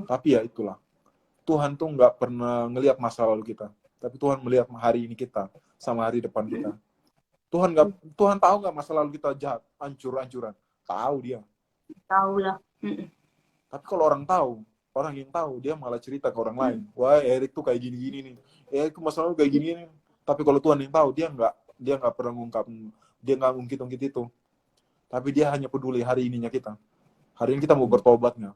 Tapi ya itulah, Tuhan tuh nggak pernah ngelihat masa lalu kita, tapi Tuhan melihat hari ini kita sama hari depan kita. Tuhan tahu nggak masa lalu kita jahat, hancur-hancuran, tahu dia. Tahu lah. Tapi kalau orang yang tahu dia malah cerita ke orang lain, wah Erik tuh kayak gini-gini nih, Erik tuh masa lalu kayak gini nih. Tapi kalau Tuhan yang tahu, dia nggak pernah ngungkap, dia nggak ngungkit-ngungkit itu. Tapi dia hanya peduli hari ininya kita. Hari ini kita mau bertobat nggak?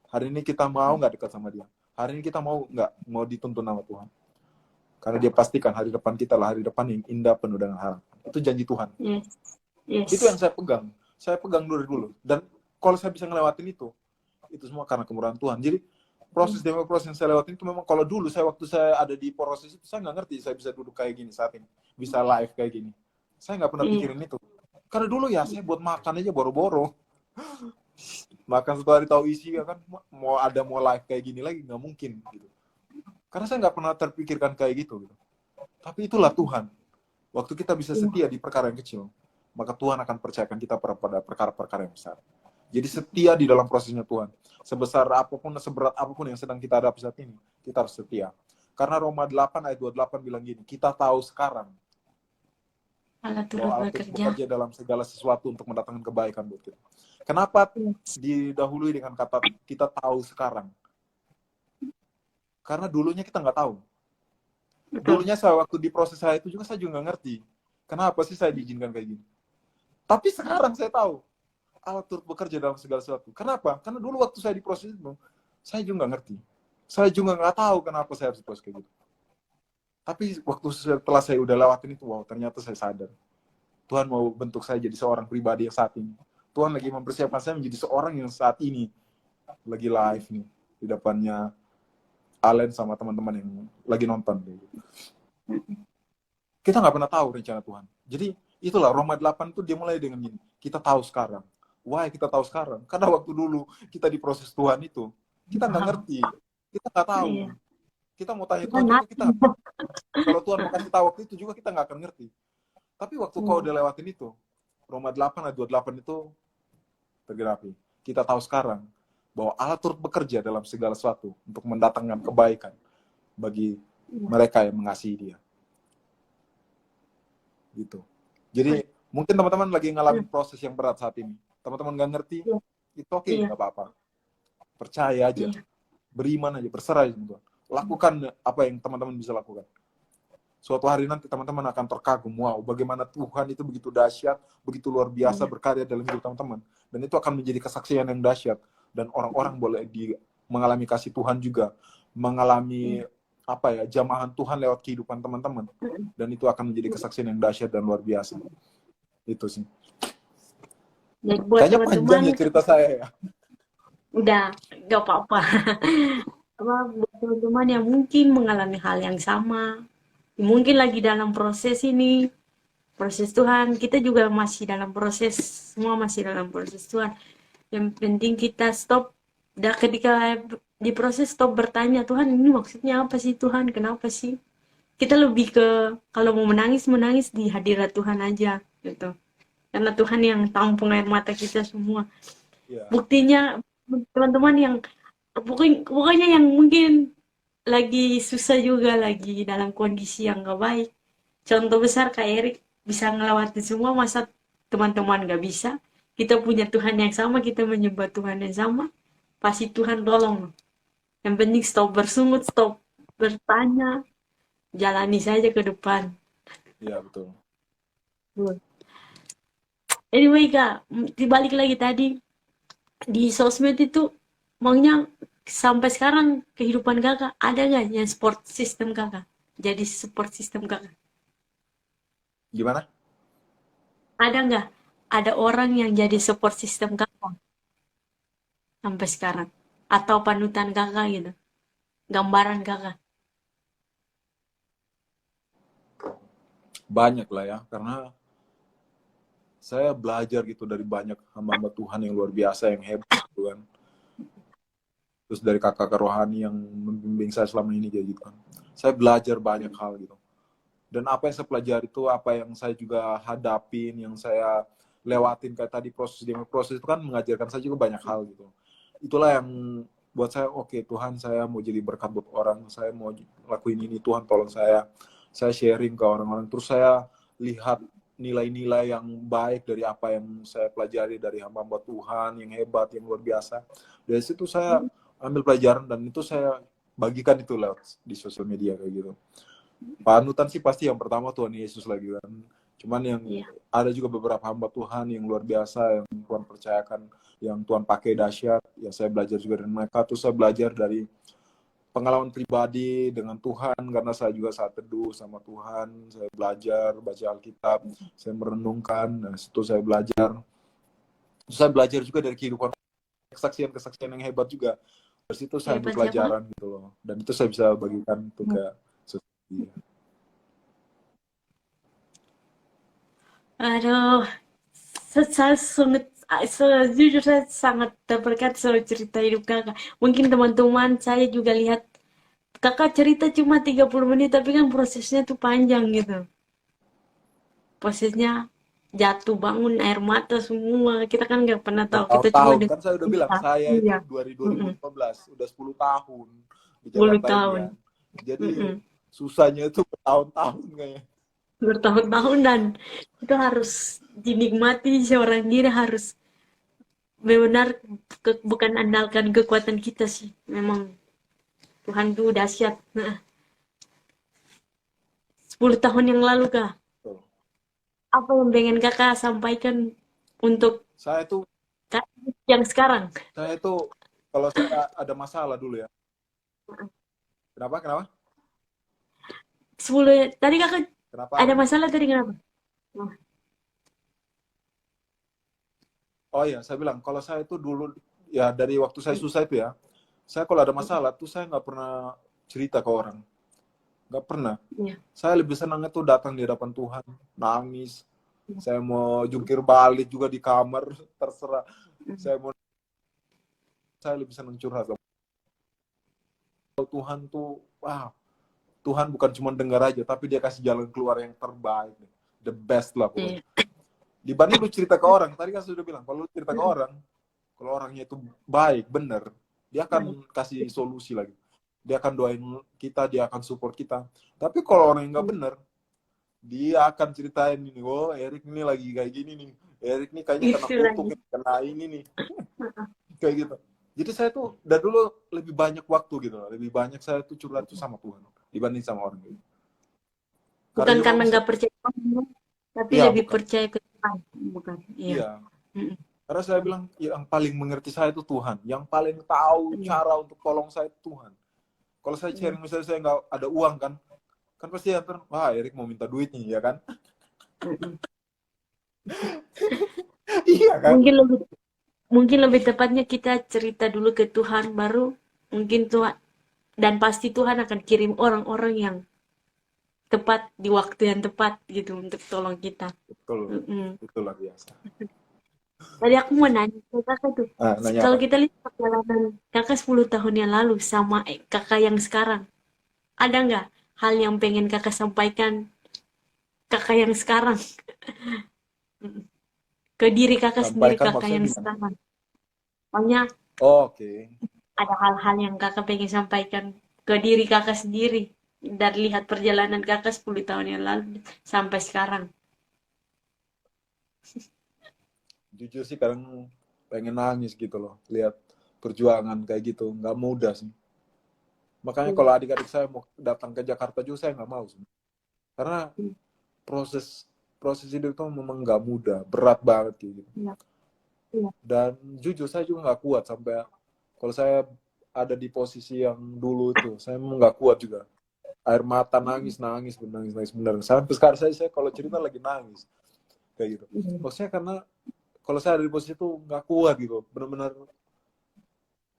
Hari ini kita mau nggak dekat sama dia? Hari ini kita mau nggak mau dituntun nama Tuhan? Karena dia pastikan hari depan kita lah hari depan yang indah penuh dengan harapan. Itu janji Tuhan. Yes. Itu yang saya pegang. Saya pegang dulu. Dan kalau saya bisa ngelewatin itu semua karena kemurahan Tuhan. Jadi proses demi proses yang saya lewatin itu memang kalau dulu waktu saya ada di proses itu saya nggak ngerti saya bisa duduk kayak gini saat ini, bisa live kayak gini. Saya nggak pernah pikirin itu. Karena dulu ya saya buat makan aja boro-boro. Makan setelah tahu isi kan mau live kayak gini lagi nggak mungkin gitu. Karena saya nggak pernah terpikirkan kayak gitu. Tapi itulah Tuhan. Waktu kita bisa setia di perkara yang kecil, maka Tuhan akan percayakan kita pada perkara-perkara yang besar. Jadi setia di dalam prosesnya Tuhan. Sebesar apapun, seberat apapun yang sedang kita hadapi saat ini, kita harus setia. Karena Roma 8 ayat 28 bilang gini, kita tahu sekarang Allah turut bekerja dalam segala sesuatu untuk mendatangkan kebaikan buat kita. Kenapa didahului dengan kata kita tahu sekarang? Karena dulunya kita nggak tahu. Dulunya waktu di proses saya itu juga saya juga nggak ngerti. Kenapa sih saya diizinkan kayak gini? Tapi sekarang saya tahu Allah turut bekerja dalam segala sesuatu. Kenapa? Karena dulu waktu saya di proses itu, saya juga nggak ngerti. Saya juga nggak tahu kenapa saya harus proses kayak gitu. Tapi waktu setelah saya udah lewatin itu, wow, ternyata saya sadar. Tuhan mau bentuk saya jadi seorang pribadi yang saat ini. Tuhan lagi mempersiapkan saya menjadi seorang yang saat ini lagi live nih di depannya Allen sama teman-teman yang lagi nonton. Kita nggak pernah tahu rencana Tuhan. Jadi itulah Roma 8 itu dia mulai dengan gini. Kita tahu sekarang. Why kita tahu sekarang? Karena waktu dulu kita di proses Tuhan itu, kita nggak ngerti. Kita nggak tahu. Kita mau tanya Tuhan juga kita. Kalau Tuhan mau kasih tahu waktu itu juga kita nggak akan ngerti. Tapi waktu kau udah lewatin itu, Roma 8 ayat 28 itu tergenapi. Kita tahu sekarang bahwa Allah turut bekerja dalam segala sesuatu untuk mendatangkan kebaikan bagi mereka yang mengasihi Dia. Gitu. Jadi mungkin teman-teman lagi ngalamin proses yang berat saat ini. Teman-teman nggak ngerti, itu oke, nggak apa-apa. Percaya aja, beriman aja, berserah aja Tuhan. Lakukan apa yang teman-teman bisa lakukan. Suatu hari nanti teman-teman akan terkagum, wow, bagaimana Tuhan itu begitu dahsyat, begitu luar biasa berkarya dalam hidup teman-teman. Dan itu akan menjadi kesaksian yang dahsyat. Dan orang-orang boleh mengalami kasih Tuhan juga, mengalami jamahan Tuhan lewat kehidupan teman-teman. Dan itu akan menjadi kesaksian yang dahsyat dan luar biasa. Itu sih. Kayaknya panjang ya cerita saya ya. Udah, gak apa-apa. Buat teman-teman yang mungkin mengalami hal yang sama, mungkin lagi dalam proses ini, proses Tuhan, kita juga masih dalam proses, semua masih dalam proses Tuhan. Yang penting kita stop, ketika di proses stop bertanya, Tuhan ini maksudnya apa sih Tuhan, kenapa sih? Kita lebih ke, kalau mau menangis di hadirat Tuhan aja, gitu. Karena Tuhan yang tampung air mata kita semua. Buktinya, teman-teman yang, pokoknya yang mungkin lagi susah juga, lagi dalam kondisi yang gak baik. Contoh besar Kak Erik bisa ngelewatin semua, masa teman-teman gak bisa? Kita punya Tuhan yang sama, kita menyembah Tuhan yang sama, pasti Tuhan tolong. Yang penting stop bersungut, stop bertanya, jalani saja ke depan. Iya, betul. Anyway Kak, dibalik lagi tadi, di sosmed itu, maunya sampai sekarang kehidupan kakak, ada gak yang support system kakak? Jadi support system kakak? Gimana? Ada nggak? Ada orang yang jadi support system kakak sampai sekarang? Atau panutan kakak gitu? Gambaran kakak? Banyak lah ya, karena saya belajar gitu dari banyak hamba-hamba Tuhan yang luar biasa, yang hebat gitu kan. Terus dari kakak-kakak rohani yang membimbing saya selama ini kayak gitu kan. Saya belajar banyak hal gitu. Dan apa yang saya pelajari itu, apa yang saya juga hadapin, yang saya lewatin kayak tadi proses demi proses itu kan mengajarkan saya juga banyak hal gitu. Itulah yang buat saya, oke, Tuhan, saya mau jadi berkat buat orang, saya mau lakuin ini, Tuhan tolong saya sharing ke orang-orang, terus saya lihat nilai-nilai yang baik dari apa yang saya pelajari dari hamba-hamba Tuhan yang hebat, yang luar biasa. Dari situ saya ambil pelajaran dan itu saya bagikan itu lewat di sosial media kayak gitu. Panutan sih pasti yang pertama Tuhan Yesus lagi kan. Cuman yang Iya. ada juga beberapa hamba Tuhan yang luar biasa yang Tuhan percayakan, yang Tuhan pakai dahsyat. Ya saya belajar juga dari mereka. Terus saya belajar dari pengalaman pribadi dengan Tuhan karena saya juga saat teduh sama Tuhan. Saya belajar baca Alkitab, saya merenungkan. Nah, situ saya belajar. Terus saya belajar juga dari kehidupan kesaksian-kesaksian yang hebat juga. Dari situ saya ambil Hebat siapa? pelajaran gitu loh. Dan itu saya bisa bagikan itu ke sosial media. Aduh, saya sangat, sejujur saya sangat terberkat sama cerita hidup kakak. Mungkin teman-teman saya juga lihat kakak cerita cuma 30 menit, tapi kan prosesnya tuh panjang gitu. Prosesnya jatuh bangun, air mata semua. Kita kan nggak pernah tahu, kita cuma Bertahun-tahun kan dengar saya udah bilang cerita. saya itu Iya, dari mm-mm. 2015 udah 10 tahun di 10 Jakarta ini tahun. kan. Jadi Mm-mm. susahnya itu bertahun-tahun kayaknya. Bertahun-tahun, dan itu harus dinikmati. Seorang diri harus benar, bukan andalkan kekuatan kita sih. Memang Tuhan tuh dahsyat. Nah, 10 tahun yang lalu kak, Tuh. apa yang pengen kakak sampaikan untuk Saya tuh kak yang sekarang? kalau saya ada masalah dulu ya. Kenapa? 10 tadi kakak Kenapa ada apa? masalah tadi, kenapa? Oh, Oh iya, saya bilang kalau saya itu dulu ya dari waktu saya susah itu ya. Saya kalau ada masalah tuh saya nggak pernah cerita ke orang. Nggak pernah. iya. Saya lebih senang itu datang di hadapan Tuhan, nangis. Saya mau jungkir balik juga di kamar, terserah. Saya lebih senang curhat. Tuhan tuh, wah, Tuhan bukan cuma dengar aja, tapi dia kasih jalan keluar yang terbaik. The best lah pokoknya. Iya. Dibanding lu cerita ke orang, tadi kan sudah bilang, kalau lu cerita ke orang, kalau orangnya itu baik, bener, dia akan kasih solusi lagi. Dia akan doain kita, dia akan support kita. Tapi kalau orang yang nggak bener, dia akan ceritain ini, oh Erik ini lagi kayak gini nih, Erik ini kayaknya kena Itu kutuk, lagi. kena ini nih, kayak gitu. Jadi saya tuh dari dulu lebih banyak waktu gitu, lebih banyak saya tuh curhat tuh sama Tuhan dibanding sama orang gitu. Karena Bukan juga karena masih, nggak percaya Tuhan, tapi iya lebih bukan, percaya ke Tuhan. Bukan, iya. iya. Karena saya bilang yang paling mengerti saya itu Tuhan, yang paling tahu Iya. cara untuk tolong saya itu Tuhan. Kalau saya Iya. sharing misalnya saya nggak ada uang kan, kan pasti antar, wah Erik mau minta duit nih ya kan, iya kan. Mungkin lebih Mungkin lebih tepatnya kita cerita dulu ke Tuhan, baru mungkin Tuhan, dan pasti Tuhan akan kirim orang-orang yang tepat di waktu yang tepat gitu untuk tolong kita. Betul, Mm-mm. itu luar biasa. Tadi aku mau nanya ke kakak tuh, Nanya kalau apa? kita lihat perjalanan kakak 10 tahun yang lalu sama kakak yang sekarang, ada nggak hal yang pengen kakak sampaikan kakak yang sekarang? Mm-mm. Ke diri kakak sendiri, Sampaikan kakak maksudnya yang gimana? sekarang. Pokoknya Oke. ada hal-hal yang kakak pengen sampaikan ke diri kakak sendiri dari lihat perjalanan kakak 10 tahun yang lalu sampai sekarang. Jujur sih kadang pengen nangis gitu loh, lihat perjuangan kayak gitu, nggak mudah sih. Makanya Hmm. kalau adik-adik saya mau datang ke Jakarta juga saya nggak mau sih. Karena Hmm. proses proses hidup itu memang nggak mudah, berat banget kayak gitu. Iya, iya. Dan jujur saya juga nggak kuat sampai kalau saya ada di posisi yang dulu itu, saya memang nggak kuat juga. Air mata nangis benar. Sampai sekarang saya kalau cerita lagi nangis kayak gitu. Iya. Maksudnya karena kalau saya ada di posisi itu nggak kuat gitu, benar-benar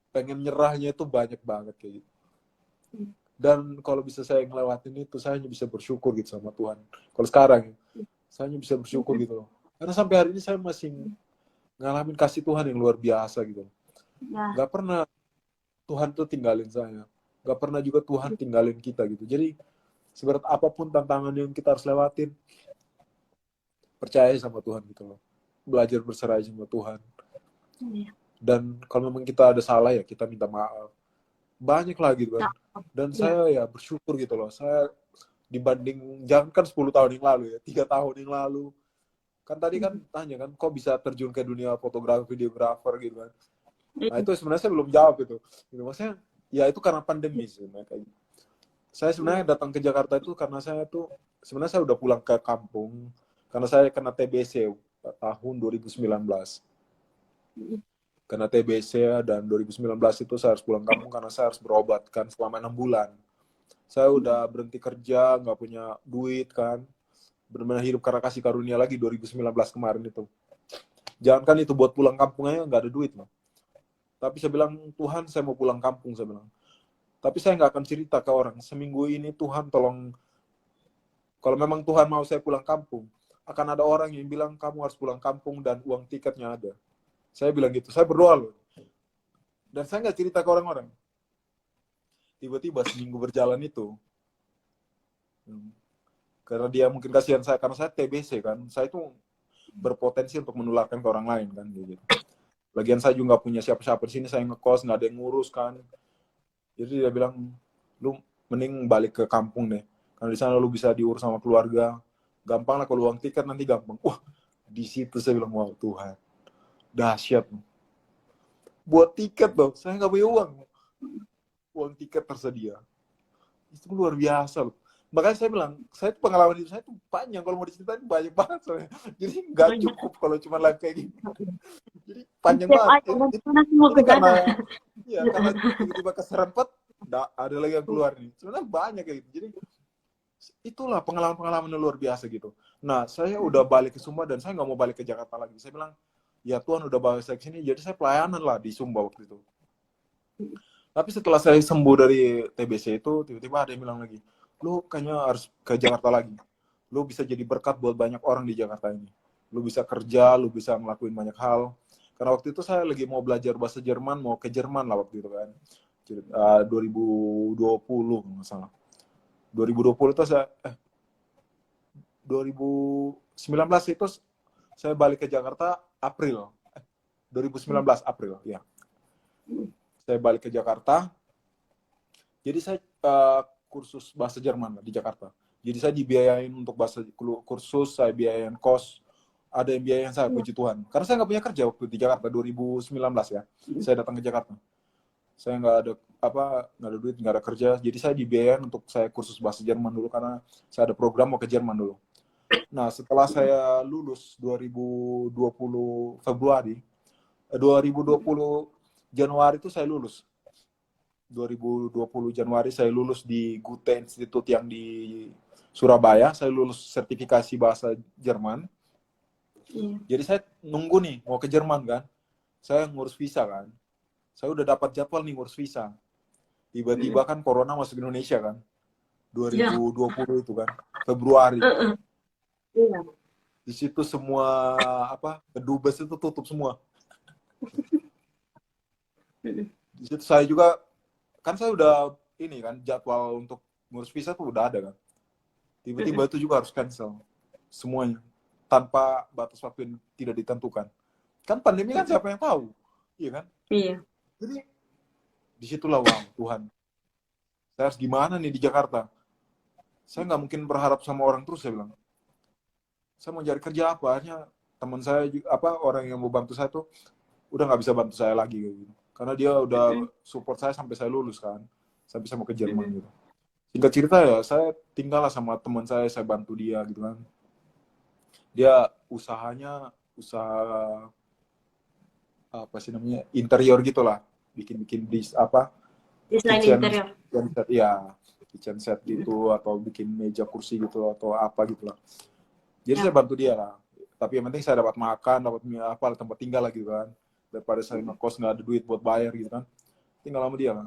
pengen nyerahnya itu banyak banget kayak gitu. Dan kalau bisa saya ngelewatin itu, saya hanya bisa bersyukur gitu sama Tuhan. Kalau sekarang, saya hanya bisa bersyukur gitu loh. Karena sampai hari ini saya masih ngalamin kasih Tuhan yang luar biasa gitu. Ya, Gak pernah Tuhan tuh tinggalin saya. Gak pernah juga Tuhan tinggalin kita gitu. Jadi seberat apapun tantangan yang kita harus lewatin, percaya sama Tuhan gitu loh. Belajar berserah sama Tuhan. iya. Dan kalau memang kita ada salah ya kita minta maaf. banyak lah gitu kan. Dan saya ya bersyukur gitu loh. Saya dibanding jangan kan 10 tahun yang lalu ya, 3 tahun yang lalu. Kan tadi kan tanya kan, kok bisa terjun ke dunia fotografi, videografer gitu kan. Nah itu sebenarnya saya belum jawab itu. Gitu. Maksudnya ya itu karena pandemi sebenarnya kayak gitu. Saya sebenarnya datang ke Jakarta itu karena saya tuh sebenarnya saya udah pulang ke kampung karena saya kena TBC tahun 2019. Kena TBC dan 2019 itu saya harus pulang kampung karena saya harus berobat kan selama 6 bulan. Saya udah berhenti kerja, nggak punya duit kan. Benar-benar hidup karena kasih karunia lagi 2019 kemarin itu. Jangan kan itu buat pulang kampungnya nggak ada duit loh. Tapi saya bilang, Tuhan saya mau pulang kampung, saya bilang. Tapi saya nggak akan cerita ke orang. Seminggu ini Tuhan tolong, kalau memang Tuhan mau saya pulang kampung, akan ada orang yang bilang kamu harus pulang kampung dan uang tiketnya ada. Saya bilang gitu, saya berdoa loh. Dan saya nggak cerita ke orang-orang. Tiba-tiba seminggu berjalan itu, karena dia mungkin kasihan saya, karena saya TBC kan, saya itu berpotensi untuk menularkan ke orang lain kan, gitu. Lagian saya juga nggak punya siapa-siapa di sini, saya ngekos, nggak ada yang ngurus kan. Jadi dia bilang, lu mending balik ke kampung deh, karena di sana lu bisa diurus sama keluarga. Gampang lah kalau uang tiket nanti gampang. Wah, di situ saya bilang, wow Tuhan, dahsyat. Buat tiket loh, saya nggak punya uang. Uang tiket tersedia. Itu luar biasa loh. Makanya saya bilang, saya tuh pengalaman hidup saya tuh panjang, kalau mau diceritain banyak banget soalnya. Jadi nggak cukup kalau cuma live kayak gini. Jadi panjang banget. Ini karena ya karena tiba-tiba keserempet, ada lagi yang keluar nih. Sebenarnya banyak kayak gitu. Jadi itulah pengalaman-pengalaman luar biasa gitu. Nah, saya udah balik ke Sumba dan saya nggak mau balik ke Jakarta lagi. Saya bilang, ya Tuhan udah bawa saya ke sini, jadi saya pelayanan lah di Sumba waktu itu. Tapi setelah saya sembuh dari TBC itu, tiba-tiba ada yang bilang lagi, lu kayaknya harus ke Jakarta lagi. Lu bisa jadi berkat buat banyak orang di Jakarta ini. Lu bisa kerja, lu bisa ngelakuin banyak hal. Karena waktu itu saya lagi mau belajar bahasa Jerman, mau ke Jerman lah waktu itu kan. 2020 nggak salah. 2020 itu 2019 itu saya balik ke Jakarta April. 2019 April, ya. Saya balik ke Jakarta. Jadi saya kursus bahasa Jerman di Jakarta. Jadi saya dibiayain untuk bahasa kursus, saya biayain kos, ada yang biayain saya, puji Tuhan. Karena saya nggak punya kerja waktu di Jakarta 2019 ya. Saya datang ke Jakarta. Saya nggak ada duit, nggak ada kerja. Jadi saya dibiayain untuk saya kursus bahasa Jerman dulu karena saya ada program mau ke Jerman dulu. Nah, setelah saya lulus 2020 Februari, 2020 Januari itu saya lulus. 2020 Januari saya lulus di Goethe Institute yang di Surabaya. Saya lulus sertifikasi bahasa Jerman. Jadi saya nunggu nih mau ke Jerman kan. Saya ngurus visa kan. Saya udah dapat jadwal nih ngurus visa. Tiba-tiba kan corona masuk Indonesia kan. 2020 itu kan. Februari. Di situ semua kedubes itu tutup semua. Di situ saya juga kan saya udah ini kan jadwal untuk ngurus visa tuh udah ada kan. Tiba-tiba itu juga harus cancel semuanya tanpa batas waktu yang tidak ditentukan. Kan pandemi kan siapa yang tahu, iya kan? Iya. Jadi disitulah wow Tuhan. Saya harus gimana nih di Jakarta? Saya nggak mungkin berharap sama orang terus, saya bilang. Saya mau cari kerja apa? Akhirnya teman saya orang yang mau bantu saya tuh udah nggak bisa bantu saya lagi gitu. Karena dia udah support saya sampai saya lulus kan. Saya bisa mau ke Jerman gitu. Singkat cerita ya, saya tinggal lah sama teman saya bantu dia gitu kan. Dia usahanya usaha interior gitulah. Bikin desain interior. Kitchen set gitu atau bikin meja kursi gitu atau apa gitulah. Jadi saya bantu dia lah. Tapi yang penting saya dapat makan, dapat tempat tinggal lagi gitu kan. Daripada saya ngekos nggak ada duit buat bayar gitu kan, tinggal sama dia lah.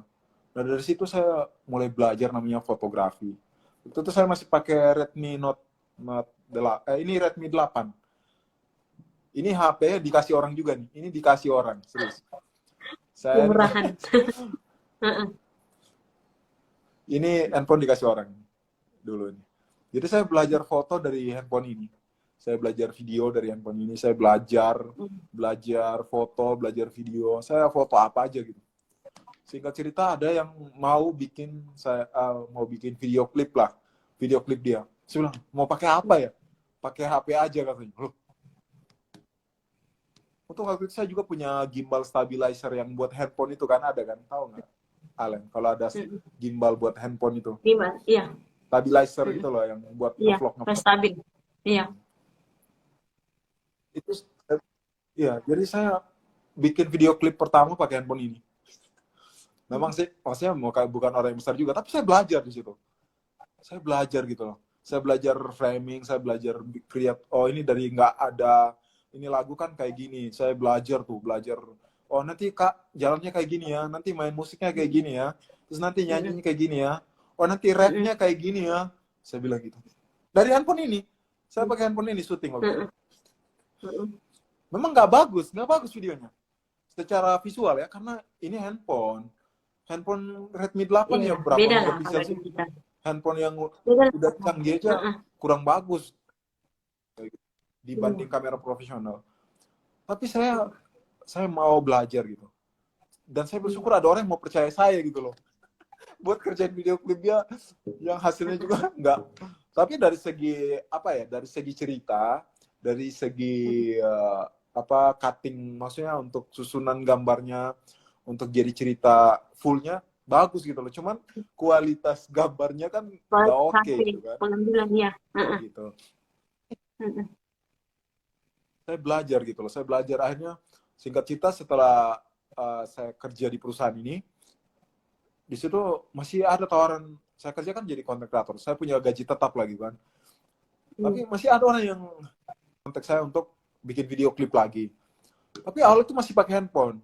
Nah dari situ saya mulai belajar namanya fotografi. Itu tuh saya masih pakai Redmi Note 8. Ini Redmi 8. Ini HP dikasih orang juga nih. Ini dikasih orang, serius. Saya Murahan. Ini handphone dikasih orang dulu nih. Jadi saya belajar foto dari handphone ini. Saya belajar video dari handphone ini. Saya belajar foto, belajar video. Saya foto apa aja gitu. Singkat cerita ada yang mau bikin video klip lah, video klip dia. Saya bilang mau pakai apa ya? Pakai HP aja katanya. Loh, untuk waktu itu saya juga punya gimbal stabilizer yang buat handphone itu kan, ada kan, tahu nggak, Alen? Kalau ada Mm-mm. gimbal buat handphone itu, Gimana? Iya, stabilizer mm-mm. gitu loh yang buat Iya, ngevlog pas ngevlog. stabil. Iya. Itu ya, jadi saya bikin video klip pertama pakai handphone ini. Memang sih, maksudnya bukan orang yang besar juga, tapi saya belajar di situ. Saya belajar gitu loh. Saya belajar framing, saya belajar create. Oh ini dari nggak ada, ini lagu kan kayak gini. Saya belajar tuh, belajar. Oh nanti kak jalannya kayak gini ya, nanti main musiknya kayak gini ya, terus nanti Mm-mm. nyanyinya kayak gini ya. Oh nanti Mm-mm. rapnya kayak gini ya. Saya bilang gitu. Dari handphone ini, saya pakai handphone ini syuting waktu itu. Mm-mm. Mm-mm. Memang nggak bagus videonya secara visual ya, karena ini handphone Redmi 8 Iya, ya, berapa beda lah megapiksel kalau sih? digital. Handphone yang Beda udah lah. canggih aja Heeh. kurang bagus Iya. dibanding kamera profesional. Tapi saya mau belajar gitu. Dan saya Iya. bersyukur ada orang yang mau percaya saya gitu loh. Buat kerjain video klip dia yang hasilnya juga enggak. Tapi dari segi apa ya? Dari segi cerita, dari segi cutting, maksudnya untuk susunan gambarnya, untuk jadi cerita fullnya bagus gitu loh. Cuman kualitas gambarnya kan nggak oke Sampai gitu kan. pengambilan ya. Heeh. Gitu. Heeh. Saya belajar gitu loh. Saya belajar akhirnya, singkat cerita, setelah saya kerja di perusahaan ini, di situ masih ada tawaran. Saya kerja kan jadi content creator. Saya punya gaji tetap lagi kan. Tapi masih ada orang yang kontak saya untuk bikin video klip lagi. Tapi awal itu masih pakai handphone.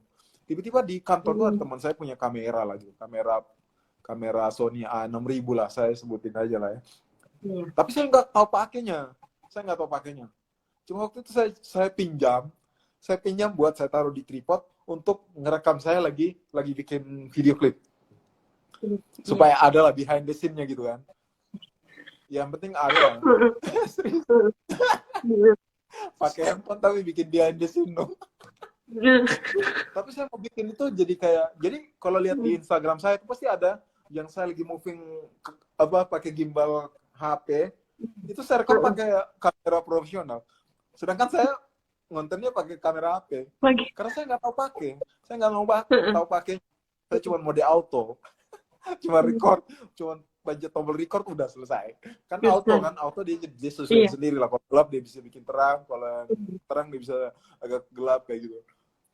Tiba-tiba di kantor tuh ada teman saya punya kamera lagi. Kamera Sony A6000 lah. Saya sebutin aja lah ya. Iya. Tapi saya nggak tahu pakainya. Cuma waktu itu saya pinjam buat saya taruh di tripod untuk ngerekam saya lagi bikin video klip. Supaya ada lah behind the scene-nya gitu kan. Yang penting ada lah. Serius. Pakai handphone tapi bikin behind the scene dong. Tapi saya mau bikin itu jadi kalau lihat di Instagram saya itu pasti ada yang saya lagi moving pakai gimbal HP, itu saya rekam pakai kamera profesional. Sedangkan saya ngontennya pakai kamera HP. Karena saya nggak tahu pakai. Saya nggak mau tahu pakai. Saya cuma mode auto. Cuma record, cuma pencet tombol record udah selesai. Kan auto dia sesuai sendiri lah. Kalau gelap dia bisa bikin terang, kalau terang dia bisa agak gelap kayak gitu.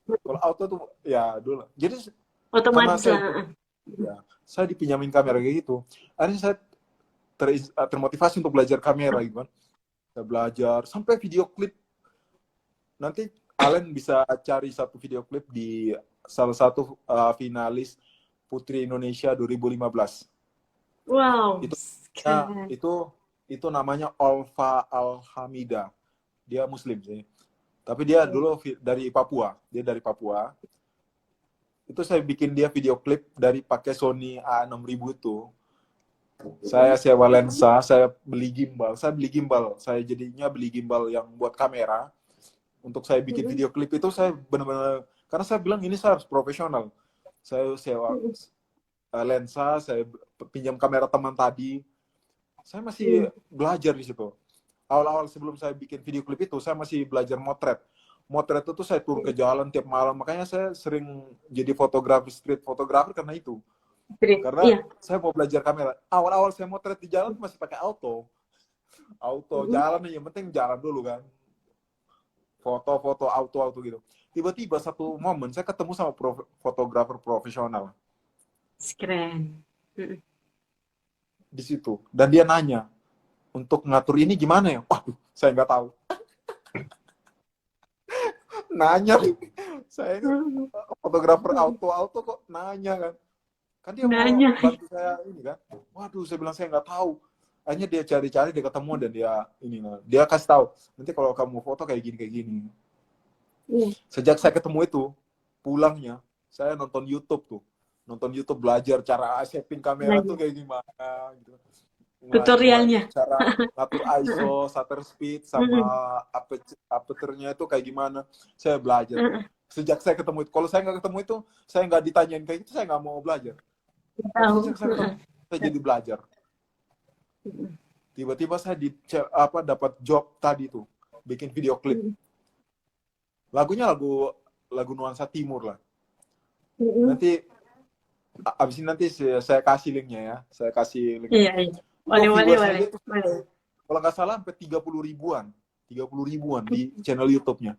Kalau auto tuh ya dulu. Jadi otomatis saya dipinjamin kamera kayak gitu. Akhirnya saya termotivasi untuk belajar kamera gitu kan. Saya belajar sampai video klip. Nanti Alen bisa cari satu video klip di salah satu finalis Putri Indonesia 2015. Wow. Itu namanya Olfa Alhamida. Dia Muslim sih. Tapi dia dulu dari Papua. Dia dari Papua. Itu saya bikin dia video klip dari pakai Sony A6000 itu. Saya sewa lensa, saya beli gimbal. Saya jadinya beli gimbal yang buat kamera. Untuk saya bikin video klip itu saya benar-benar, karena saya bilang ini saya harus profesional. Saya sewa lensa, saya pinjam kamera teman tadi. Saya masih belajar di situ. Awal-awal sebelum saya bikin video klip itu, saya masih belajar motret. Motret itu saya turun ke jalan tiap malam. Makanya saya sering jadi street photographer karena itu. Karena saya mau belajar kamera. Awal-awal saya motret di jalan masih pakai auto. Jalan yang penting jalan dulu kan. Foto-foto auto gitu. Tiba-tiba satu momen saya ketemu sama fotografer profesional. Keren. Di situ. Dan dia nanya, untuk ngatur ini gimana ya? Waduh, saya nggak tahu. Nanya. Saya fotografer auto kok nanya kan. Kan dia mau bantu saya ini kan. Waduh, saya bilang saya nggak tahu. Akhirnya dia cari-cari, dia ketemu dan dia kasih tahu. Nanti kalau kamu foto kayak gini. Sejak saya ketemu itu, pulangnya saya nonton YouTube tuh. Nonton YouTube belajar cara setting kamera tuh kayak gimana gitu. tutorialnya. cara ngatur ISO, shutter speed, sama aperture-nya itu kayak gimana. Saya belajar. Sejak saya ketemu itu, kalau saya nggak ketemu itu, saya nggak ditanyain kayak gitu, saya nggak mau belajar. Tapi Tahu. sejak saya ketemu, saya jadi belajar. Tiba-tiba saya dapat job tadi tuh, bikin video klip. Lagunya lagu nuansa timur lah. Nanti abis ini nanti saya kasih linknya ya, saya kasih linknya. Iya, iya. Boleh, boleh, Viewersnya boleh. dia tuh, kalau nggak salah sampai 30 ribuan di channel YouTube-nya.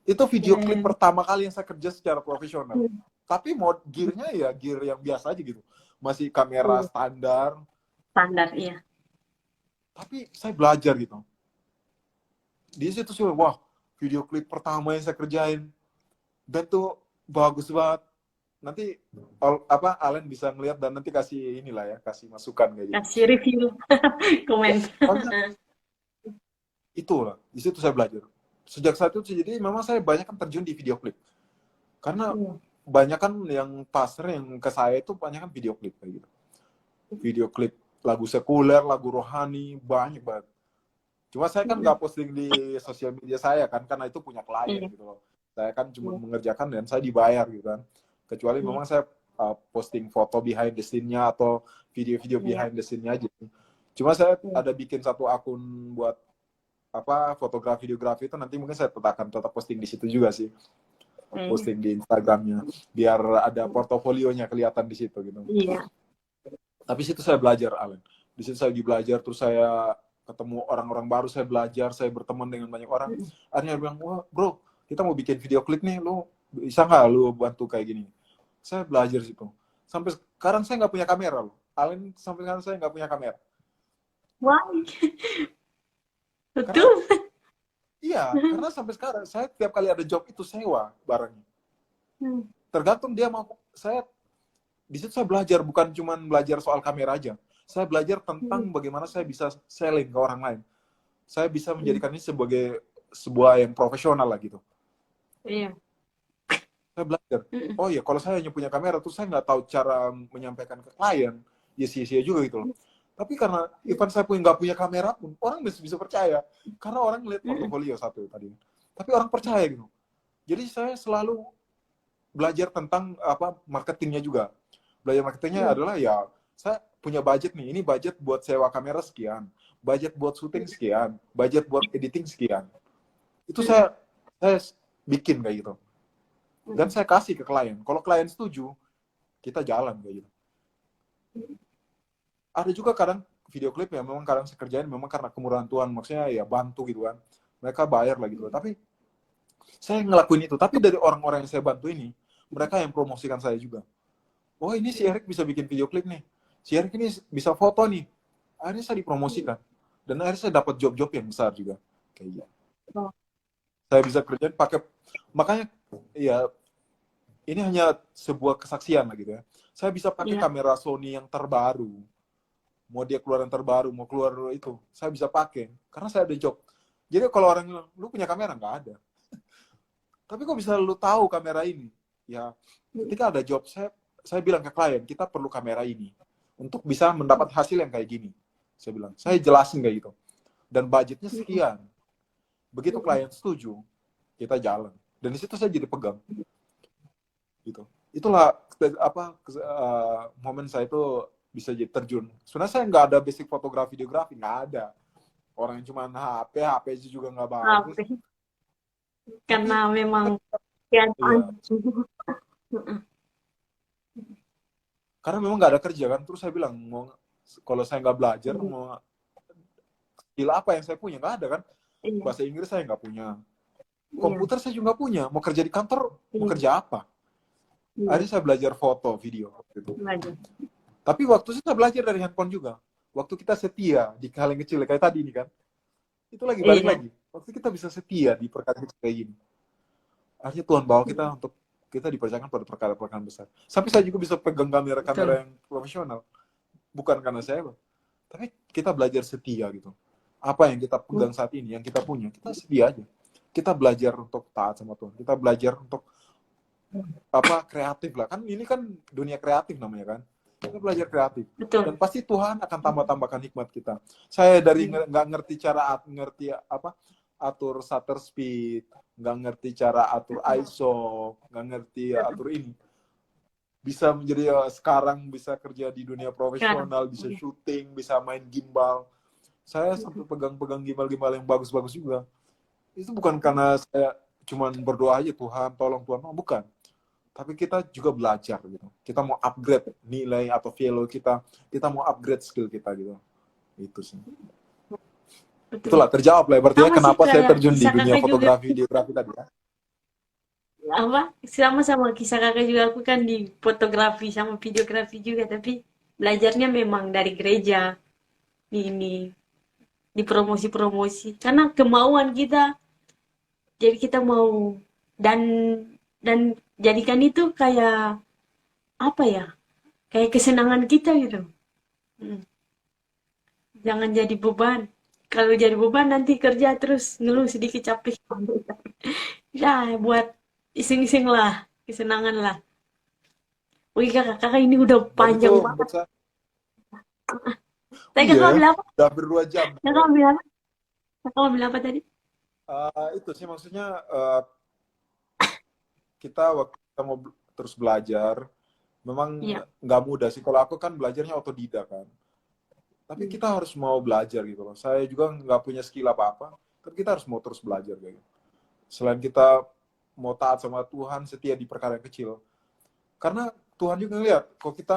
Itu video klip pertama kali yang saya kerja secara profesional. Tapi gear-nya ya gear yang biasa aja gitu. Masih kamera standar. Standar, iya. Tapi saya belajar gitu. Di situ sih, wah, video klip pertama yang saya kerjain. Dan tuh bagus banget. Nanti Alen bisa ngeliat dan nanti kasih inilah ya, kasih masukan kayak gitu. Kasih review, komen. Itulah, di situ saya belajar. Sejak saat itu, jadi memang saya banyak kan terjun di video klip. Karena banyak kan yang pasar yang ke saya itu banyak kan video klip kayak gitu. Video klip lagu sekuler, lagu rohani, banyak banget. Cuma saya kan nggak posting di sosial media saya kan, karena itu punya klien gitu loh. Saya kan cuma mengerjakan dan saya dibayar gitu kan. Kecuali memang saya posting foto behind the scene-nya atau video-video behind the scene-nya aja. Cuma saya ada bikin satu akun buat fotografi videografi itu, nanti mungkin saya akan tetap posting di situ juga sih. Posting di Instagramnya biar ada portofolionya kelihatan di situ gitu. Iya. Tapi situ saya belajar, Alen. Di situ saya belajar, terus saya ketemu orang-orang baru, saya belajar, saya berteman dengan banyak orang. Akhirnya bilang, wah bro, kita mau bikin video klip nih, lu bisa nggak lu bantu kayak gini? Saya belajar situ. Sampai sekarang saya nggak punya kamera loh. Alen, sampai sekarang saya nggak punya kamera. Wah, betul. Iya, karena sampai sekarang saya tiap kali ada job itu sewa barangnya. Tergantung dia mau. Di situ saya belajar, bukan cuma belajar soal kamera aja. Saya belajar tentang bagaimana saya bisa selling ke orang lain. Saya bisa menjadikan ini sebagai sebuah yang profesional lah gitu. Iya. Saya belajar. Oh iya, kalau saya hanya punya kamera, terus saya nggak tahu cara menyampaikan ke klien, ya sia-sia juga gitu loh. Tapi karena Ivan saya nggak punya kamera pun, orang bisa percaya. Karena orang ngeliat portofolio satu tadi. Tapi orang percaya gitu. Jadi saya selalu belajar tentang marketingnya juga. Belajar marketingnya adalah ya, saya punya budget nih. Ini budget buat sewa kamera sekian. Budget buat syuting sekian. Budget buat editing sekian. Itu saya bikin kayak gitu. Dan saya kasih ke klien. Kalau klien setuju, kita jalan kayak gitu. Ada juga kadang video klip yang memang kadang saya kerjain memang karena kemurahan Tuhan, maksudnya ya bantu gitu kan, mereka bayar lah gitu. Tapi saya ngelakuin itu, tapi dari orang-orang yang saya bantu ini, mereka yang promosikan saya juga. Oh ini si Erik bisa bikin video klip nih, si Erik ini bisa foto nih, akhirnya saya dipromosikan, dan akhirnya saya dapat job-job yang besar juga kayak gitu. Saya bisa kerjain pakai, makanya ya ini hanya sebuah kesaksian lah gitu ya. Saya bisa pakai kamera Sony yang terbaru. Mau dia keluar yang terbaru, mau keluar itu, saya bisa pakai. Karena saya ada job. Jadi kalau orang bilang, lu punya kamera? Nggak ada. Tapi kok bisa lu tahu kamera ini? Ya, ketika ada job, saya bilang ke klien, kita perlu kamera ini. Untuk bisa mendapat hasil yang kayak gini. Saya bilang, saya jelasin kayak gitu. Dan budgetnya sekian. Begitu klien setuju, kita jalan. Dan di situ saya jadi pegang. Gitu. Itulah momen saya itu bisa jadi terjun. Sebenarnya saya nggak ada basic fotografi, videografi, nggak ada. Orang yang cuma HP juga nggak bagus. Karena memang ya. Karena memang nggak ada kerja kan. Terus saya bilang, kalau saya nggak belajar, mau skill apa yang saya punya? Nggak ada kan. Bahasa Inggris saya nggak punya. Komputer saya juga nggak punya. Mau kerja di kantor, mau kerja apa? Akhirnya saya belajar foto, video. Gitu. Tapi waktu itu saya belajar dari handphone juga. Waktu kita setia di hal yang kecil kayak tadi ini kan. Itu lagi balik lagi. Waktu kita bisa setia di perkara kecil kayak gini. Akhirnya Tuhan bawa kita untuk kita dipercayakan pada perkara-perkara besar. Sampai saya juga bisa pegang kamera yang profesional. Bukan karena saya, tapi kita belajar setia gitu. Apa yang kita pegang saat ini, yang kita punya, kita setia aja. Kita belajar untuk taat sama Tuhan. Kita belajar untuk kreatif lah. Kan ini kan dunia kreatif namanya kan. Kita belajar kreatif. betul. Dan pasti Tuhan akan tambah-tambahkan hikmat kita. Saya dari nggak ngerti cara ngerti apa atur shutter speed, nggak ngerti cara atur ISO, nggak ngerti atur ini. Bisa menjadi sekarang bisa kerja di dunia profesional, bisa syuting, bisa main gimbal. Saya sampai pegang-pegang gimbal-gimbal yang bagus-bagus juga. Itu bukan karena saya cuman berdoa aja Tuhan, tolong Tuhan, oh, bukan. Tapi kita juga belajar gitu. Kita mau upgrade nilai atau value kita mau upgrade skill kita gitu. Itu sih. Betul. Itulah terjawab lah berarti ya Sama sih kenapa saya kayak terjun di kisah dunia kakak juga. fotografi, videografi tadi ya. Apa? Sama-sama kisah kakak juga, aku kan di fotografi sama videografi juga, tapi belajarnya memang dari gereja di promosi-promosi. Karena kemauan kita, jadi kita mau dan jadikan itu kayak apa ya? Kayak kesenangan kita gitu. Mm. Jangan jadi beban. Kalau jadi beban nanti kerja terus ngeluh sedikit capek. Ya, buat iseng-iseng lah, kesenangan lah. Wih kakak ini udah Dan itu panjang banget. menurut saya, Tadi iya, kakak bilang apa? udah ber2 jam. Kakak bilang apa? Kakak bilang apa tadi? Itu sih maksudnya kita waktu kita mau terus belajar, memang Iya. nggak mudah sih. Kalau aku kan belajarnya otodidak kan. Tapi kita harus mau belajar gitu loh. Saya juga nggak punya skill apa-apa, tapi kita harus mau terus belajar kayak gitu. Selain kita mau taat sama Tuhan, setia di perkara yang kecil. Karena Tuhan juga ngeliat, kalau kita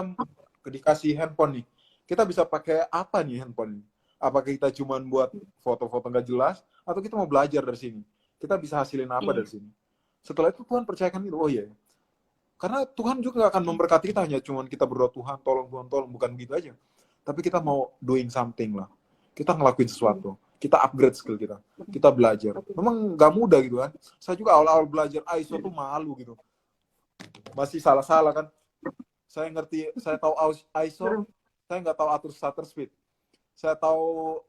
dikasih handphone nih, kita bisa pakai apa nih handphone ini? Apakah kita cuma buat foto-foto nggak jelas, atau kita mau belajar dari sini? Kita bisa hasilin apa Iya. dari sini? Setelah itu Tuhan percayakan itu, oh iya. Karena Tuhan juga nggak akan memberkati kita hanya cuma kita berdoa Tuhan, tolong, bukan gitu aja. Tapi kita mau doing something lah. Kita ngelakuin sesuatu. Kita upgrade skill kita. Kita belajar. Memang nggak mudah gitu kan. Saya juga awal-awal belajar ISO tuh malu gitu. Masih salah-salah kan. Saya tahu ISO, saya nggak tahu atur shutter speed. Saya tahu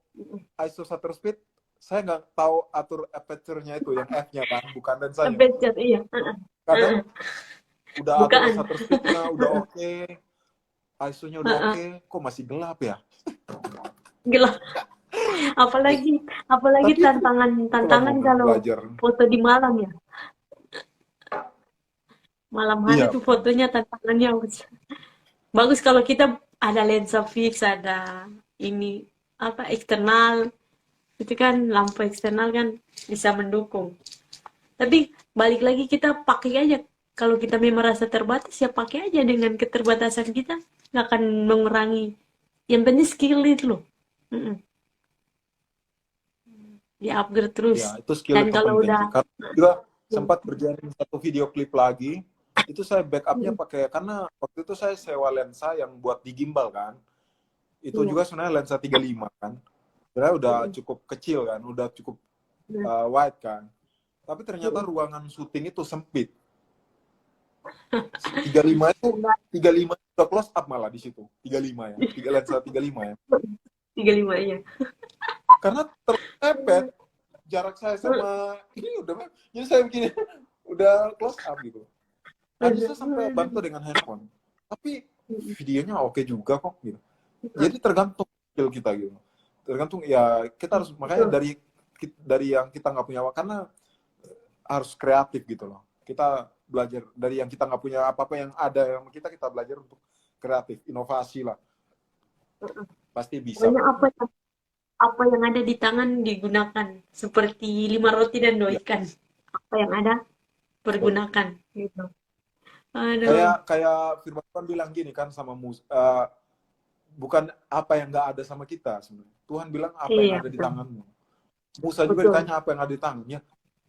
ISO shutter speed, saya nggak tahu atur aperture-nya itu, yang F-nya kan, bukan lensanya. Aperture, iya. Kadang udah atur Bukaan. shutter speed-nya, udah oke. ISO-nya udah oke, kok masih gelap ya? Gila. Apalagi Tapi itu tantangan mau kalau belajar. foto di malam ya. Malam hari Iya, tuh fotonya tantangannya bagus kalau kita ada lensa fix, ada ini apa eksternal. Itu kan lampu eksternal kan bisa mendukung. Tapi balik lagi kita pakai aja. Kalau kita memang merasa terbatas ya pakai aja dengan keterbatasan kita. Nggak akan mengurangi. Yang penting skill itu loh. Mm-mm. Di upgrade terus. ya itu skill Dan yang kalau penting udah sih. Karena juga sempat berjalan satu video klip lagi, itu saya backupnya pakai, karena waktu itu saya sewa lensa yang buat di gimbal kan. Itu Iya. juga sebenarnya lensa 35 kan. Sebenarnya udah cukup kecil kan, udah cukup wide kan. Tapi ternyata ruangan syuting itu sempit. 35 udah close up malah di situ. 35 ya. Lensa 35 ya. 35 ya. Karena terpepet jarak saya sama ini udah, jadi saya begini udah close up gitu. Tadi saya sampai bantu dengan handphone. Tapi videonya oke juga kok gitu. Jadi tergantung skill kita gitu. Tergantung ya kita harus, makanya dari yang kita nggak punya, karena harus kreatif gitu loh. Kita belajar dari yang kita nggak punya apa-apa, yang ada yang kita belajar untuk kreatif, inovasi lah. Pasti bisa. Pokoknya apa yang ada di tangan digunakan, seperti 5 roti dan 2 ikan. Apa yang ada pergunakan gitu. Aduh. Kayak firman Tuhan bilang gini kan sama bukan apa yang nggak ada sama kita sebenarnya. Tuhan bilang apa yang ada di tanganmu. Musa juga ditanya apa yang ada di tangannya.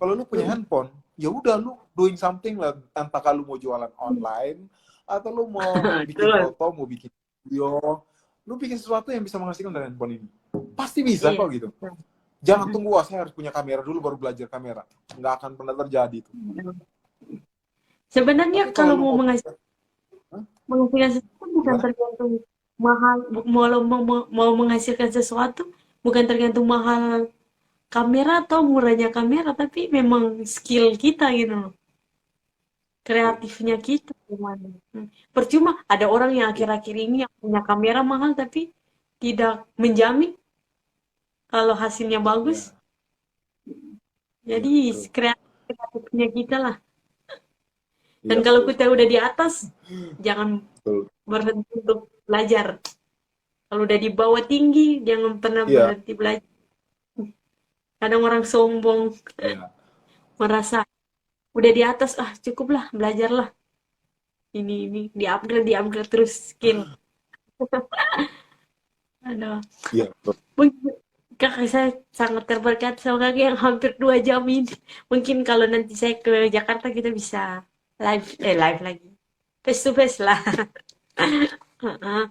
Kalau lu punya handphone, ya udah lu doing something lah. Entah kalau mau jualan online atau lu mau bikin foto, mau bikin video, lu bikin sesuatu yang bisa menghasilkan dari handphone ini. Pasti bisa kok gitu. Jangan tunggu, saya harus punya kamera dulu baru belajar kamera. Nggak akan pernah terjadi itu. Sebenarnya kalau mau menghasilkan sesuatu bukan tergantung mahal, mau menghasilkan sesuatu bukan tergantung mahal kamera atau murahnya kamera, tapi memang skill kita gitu loh. kreatifnya kita gimana. Percuma ada orang yang akhir-akhir ini yang punya kamera mahal tapi tidak menjamin kalau hasilnya bagus. Iya, iya Jadi betul. kreatifnya kita lah. Dan Iya kalau betul. kita udah di atas, jangan Betul. berhenti untuk belajar. Kalau udah di bawah tinggi, jangan pernah Iya, berhenti belajar. Kadang orang sombong, iya. merasa udah di atas, ah cukuplah, belajarlah. Ini, di upgrade terus skill. Aduh. Iya, betul. Mungkin kakak saya sangat terberkati sama kakak yang hampir 2 jam ini. Mungkin kalau nanti saya ke Jakarta kita bisa live lagi. Face to face lah. Heeh.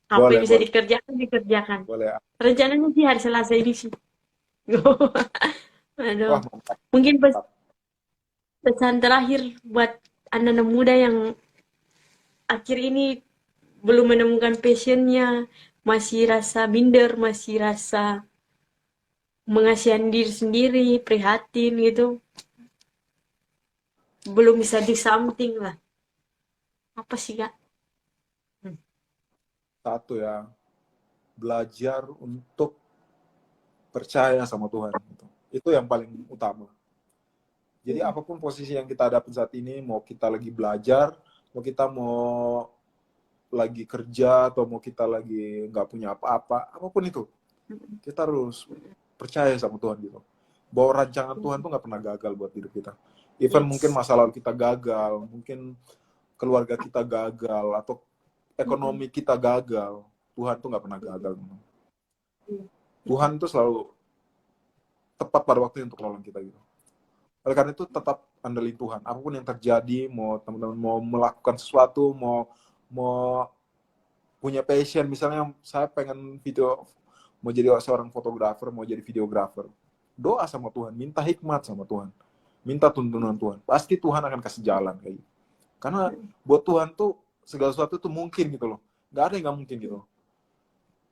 Apa yang Boleh, bisa boleh. dikerjakan, dikerjakan. Boleh. Rencananya sih hari Selasa ini sih. Aduh. Wah, mantap. Mungkin Mantap. pesan terakhir buat anak-anak muda yang akhir ini belum menemukan passionnya, masih rasa minder, masih rasa mengasihan diri sendiri, prihatin gitu, belum bisa do something lah. Apa sih kak? Satu ya, belajar untuk percaya sama Tuhan. Gitu. Itu yang paling utama. Jadi apapun posisi yang kita hadapi saat ini, mau kita lagi belajar, mau lagi kerja, atau mau kita lagi nggak punya apa-apa, apapun itu, kita harus percaya sama Tuhan gitu. Bahwa rancangan Tuhan tuh nggak pernah gagal buat hidup kita. Even mungkin Yes. masa lalu kita gagal, mungkin keluarga kita gagal, atau ekonomi kita gagal, Tuhan tuh nggak pernah gagal. Tuhan tuh selalu tepat pada waktu untuk nolong kita gitu. Oleh karena itu tetap andalin Tuhan. Apapun yang terjadi, mau teman-teman mau melakukan sesuatu, mau punya passion, misalnya saya pengen mau jadi seorang fotografer, mau jadi videografer. Doa sama Tuhan, minta hikmat sama Tuhan, minta tuntunan Tuhan. Pasti Tuhan akan kasih jalan kayak gitu. Karena buat Tuhan tuh segala sesuatu tuh mungkin gitu loh. Nggak ada yang nggak mungkin gitu.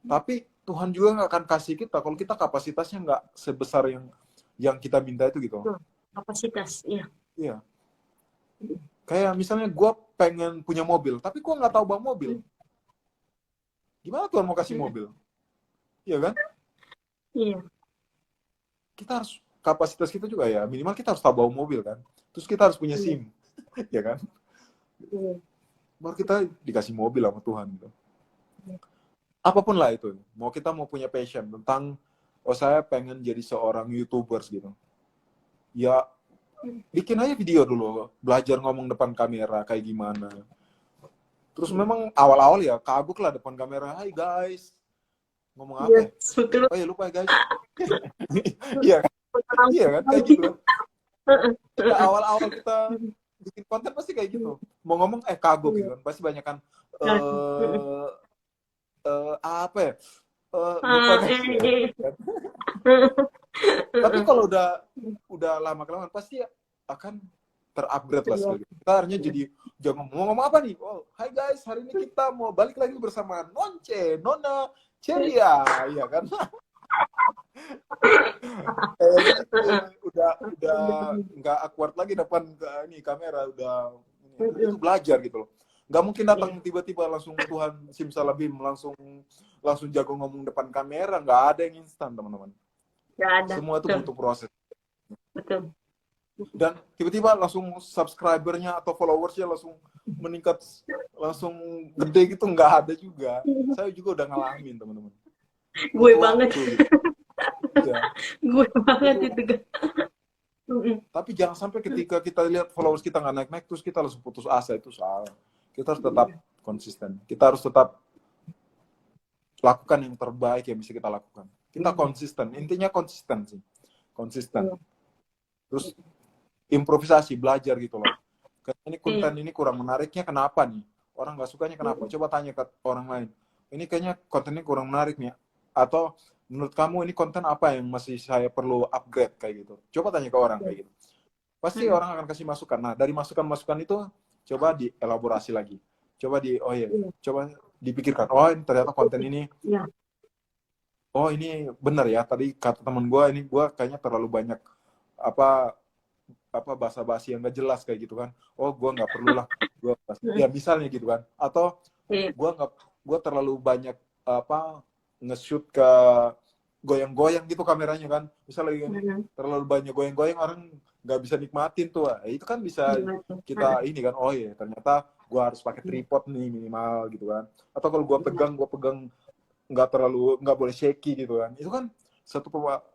Tapi Tuhan juga nggak akan kasih kita kalau kita kapasitasnya nggak sebesar yang kita minta itu gitu. Kapasitas, iya. Iya. Kayak misalnya gue pengen punya mobil, tapi gue nggak tahu bawa mobil. Gimana Tuhan mau kasih mobil? Iya kan? Iya. Kita harus, kapasitas kita juga ya, minimal kita harus tahu bawa mobil kan. Terus kita harus punya Iya. SIM. Ya kan? Iya. Baru kita dikasih mobil sama Tuhan gitu. Apapun lah itu. Mau kita mau punya passion tentang, oh saya pengen jadi seorang YouTubers gitu. Ya bikin aja video dulu, belajar ngomong depan kamera kayak gimana. Terus memang awal-awal ya kagok lah depan kamera. Hai guys, ngomong apa ya? Yes, betul. Oh ya lupa ya guys. Iya kan? Iya kan? Kayak gitu. Ya, awal-awal kita bikin konten pasti kayak gitu. Mau ngomong kagok gitu kan. Pasti banyak kan apa ya? Lupa kan? Tapi kalau udah lama-kelamaan pasti akan terupgrade lah sekali. Kita akhirnya jadi jangan ngomong apa nih? Oh, hai guys, hari ini kita mau balik lagi bersama Nona Ceria, ya kan? udah nggak awkward lagi depan ini kamera, udah itu belajar gitu loh. Nggak mungkin datang tiba-tiba langsung Tuhan simsalabim langsung jago ngomong depan kamera, nggak ada yang instan teman-teman. Nggak ada. Semua itu butuh proses. Betul. Dan tiba-tiba langsung subscribernya atau followersnya langsung meningkat, langsung gede gitu, nggak ada juga. Saya juga udah ngalamin teman-teman. Gue banget. Gitu. Ya. Gue banget itu. Tapi jangan sampai ketika kita lihat followers kita nggak naik-naik terus kita langsung putus asa, itu salah. Kita harus tetap konsisten. Kita harus tetap lakukan yang terbaik yang bisa kita lakukan. Kita konsisten. Intinya konsisten sih. Konsisten. Terus improvisasi, belajar gitu loh. Ini konten ini kurang menariknya kenapa nih? Orang nggak sukanya kenapa? Coba tanya ke orang lain. Ini kayaknya kontennya kurang menarik nih. Atau menurut kamu ini konten apa yang masih saya perlu upgrade kayak gitu? Coba tanya ke orang kayak gitu. Pasti orang akan kasih masukan. Nah, dari masukan-masukan itu coba dielaborasi lagi. Coba coba dipikirkan. Oh, ini ternyata konten ini. Oh, ini benar ya. Tadi kata teman gue, ini gue kayaknya terlalu banyak apa basa-basi yang gak jelas kayak gitu kan. Oh, gue nggak perlu lah. Ya misalnya gitu kan. Atau Iya. gue terlalu banyak apa nge-shoot ke goyang-goyang gitu kameranya kan. Misalnya terlalu banyak goyang-goyang orang nggak bisa nikmatin tuh. Itu kan bisa kita ini kan, oh iya ternyata gue harus pakai tripod nih minimal gitu kan. Atau kalau gue pegang nggak boleh shaky gitu kan. Itu kan satu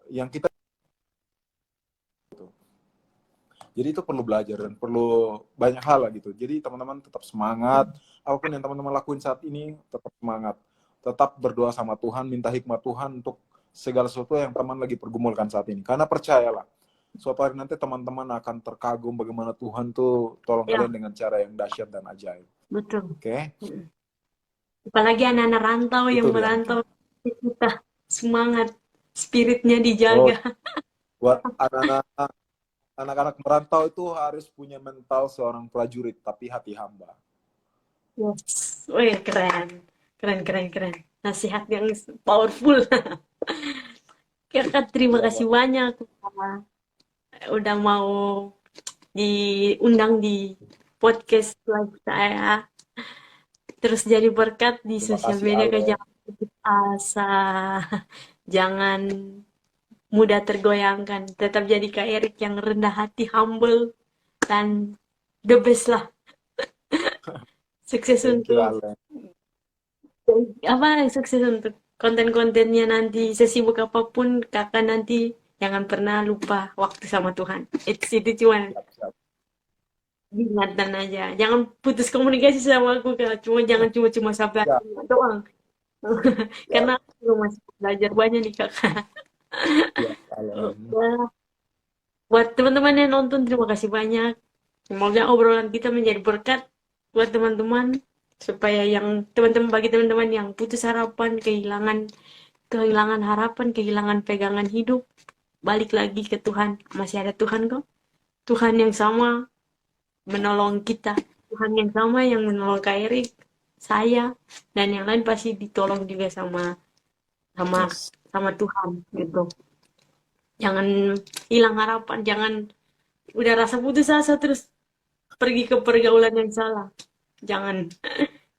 yang kita gitu. Jadi itu perlu belajar dan perlu banyak hal lah gitu. Jadi teman-teman tetap semangat. Apapun yang teman-teman lakuin saat ini, tetap semangat. Tetap berdoa sama Tuhan, minta hikmat Tuhan untuk segala sesuatu yang teman lagi pergumulkan saat ini. Karena percayalah, suatu hari nanti teman-teman akan terkagum bagaimana Tuhan tuh tolong Ya, kalian dengan cara yang dahsyat dan ajaib. betul. Oke? Apalagi anak-anak rantau Itu yang dia. merantau, kita semangat, spiritnya Oh, dijaga. buat anak-anak merantau itu harus punya mental seorang prajurit, tapi hati hamba. Yes. Wih, keren. Keren. Nasihat yang powerful. Kakak, terima Ya, kasih banyak udah mau diundang di podcast live saya. Terus jadi berkat di terima sosial kasih media, ke Ale. jangan putus asa, jangan mudah tergoyangkan, tetap jadi Kak Erik yang rendah hati, humble, dan the best lah. Sukses Thank you untuk Ale. apa? Sukses untuk konten-kontennya nanti. Sesibuk apapun kakak nanti, jangan pernah lupa waktu sama Tuhan. Itu cuma Siap, siap. diingatkan aja. Jangan putus komunikasi sama aku kak. Jangan cuma sampai Siap, doang. siap, Karena aku juga masih belajar banyak nih kakak. siap Ale. Ya, buat teman-teman yang nonton, terima kasih banyak. Semoga obrolan kita menjadi berkat buat teman-teman, supaya yang teman-teman, bagi teman-teman yang putus harapan, kehilangan harapan, kehilangan pegangan hidup, balik lagi ke Tuhan. Masih ada Tuhan kok. Tuhan yang sama menolong kita. Tuhan yang sama yang menolong Kak Erik, saya, dan yang lain pasti ditolong juga sama sama Yes. sama Tuhan gitu. Jangan hilang harapan, jangan udah rasa putus asa terus pergi ke pergaulan yang salah. Jangan,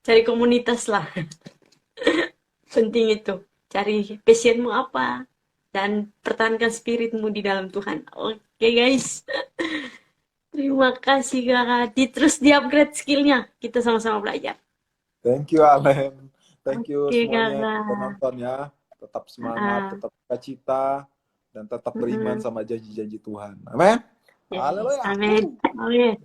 cari komunitas lah. Penting itu. Cari passionmu apa, dan pertahankan spiritmu di dalam Tuhan. Oke guys. Terima kasih kakak. Terus di-upgrade skillnya. Kita sama-sama belajar. Thank you Alen. Thank you Oke semuanya yang udah kakak. nonton ya. Tetap semangat, Ah, tetap cita dan tetap beriman mm-mm. sama janji-janji Tuhan. Amin. Yes. Haleluya. Amin. Amin.